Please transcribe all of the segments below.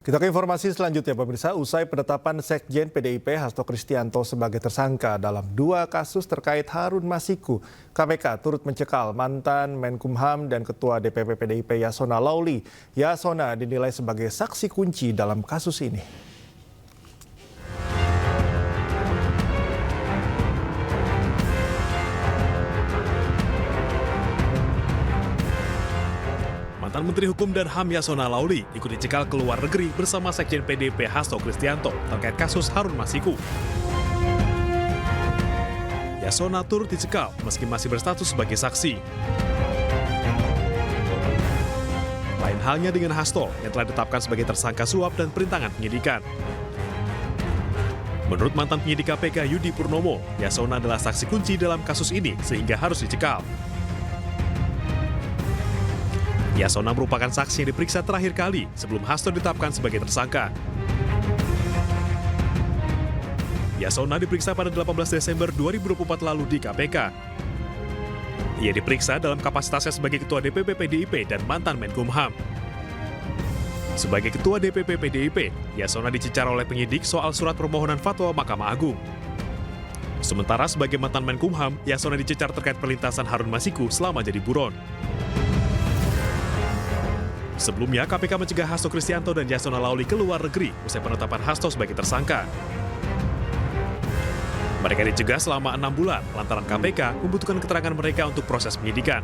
Kita ke informasi selanjutnya, pemirsa. Usai penetapan Sekjen PDIP Hasto Kristianto sebagai tersangka dalam 2 kasus terkait Harun Masiku, KPK turut mencekal mantan Menkumham dan Ketua DPP PDIP Yasona Lauli. Yasona dinilai sebagai saksi kunci dalam kasus ini. Mantan Menteri Hukum dan HAM Yasona Lauli ikut dicekal ke luar negeri bersama Sekjen PDIP Hasto Kristianto terkait kasus Harun Masiku. Yasona turut dicekal meski masih berstatus sebagai saksi. Lain halnya dengan Hasto yang telah ditetapkan sebagai tersangka suap dan perintangan penyidikan. Menurut mantan penyidik KPK Yudi Purnomo, Yasona adalah saksi kunci dalam kasus ini sehingga harus dicekal. Yasona merupakan saksi yang diperiksa terakhir kali sebelum Hasto ditetapkan sebagai tersangka. Yasona diperiksa pada 18 Desember 2024 lalu di KPK. Ia diperiksa dalam kapasitasnya sebagai Ketua DPP PDIP dan mantan Menkumham. Sebagai Ketua DPP PDIP, Yasona dicecar oleh penyidik soal surat permohonan fatwa Mahkamah Agung. Sementara sebagai mantan Menkumham, Yasona dicecar terkait perlintasan Harun Masiku selama jadi buron. Sebelumnya, KPK mencegah Hasto Kristianto dan Yasona Lauli ke luar negeri usai penetapan Hasto sebagai tersangka. Mereka dicegah selama 6 bulan lantaran KPK membutuhkan keterangan mereka untuk proses penyidikan.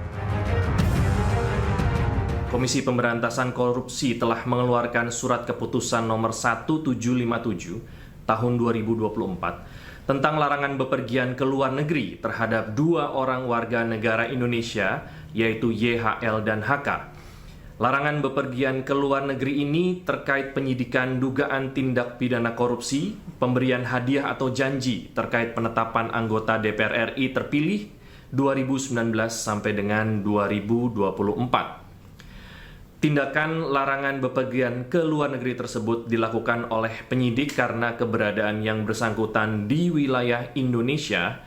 Komisi Pemberantasan Korupsi telah mengeluarkan surat keputusan nomor 1757 tahun 2024 tentang larangan bepergian ke luar negeri terhadap 2 orang warga negara Indonesia, yaitu YHL dan HK. Larangan bepergian ke luar negeri ini terkait penyidikan dugaan tindak pidana korupsi, pemberian hadiah atau janji terkait penetapan anggota DPR RI terpilih 2019 sampai dengan 2024. Tindakan larangan bepergian ke luar negeri tersebut dilakukan oleh penyidik karena keberadaan yang bersangkutan di wilayah Indonesia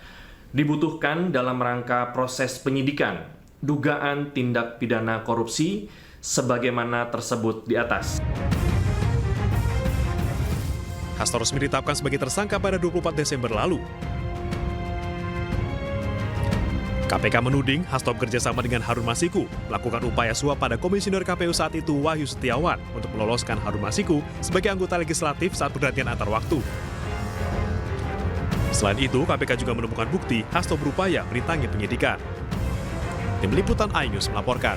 dibutuhkan dalam rangka proses penyidikan dugaan tindak pidana korupsi sebagaimana tersebut di atas. Hasto resmi ditetapkan sebagai tersangka pada 24 Desember lalu. KPK menuding Hasto bekerjasama dengan Harun Masiku melakukan upaya suap pada Komisioner KPU saat itu Wahyu Setiawan untuk meloloskan Harun Masiku sebagai anggota legislatif saat pergantian antar waktu. Selain itu, KPK juga menemukan bukti Hasto berupaya merintangi penyidikan. Tim Liputan iNews melaporkan.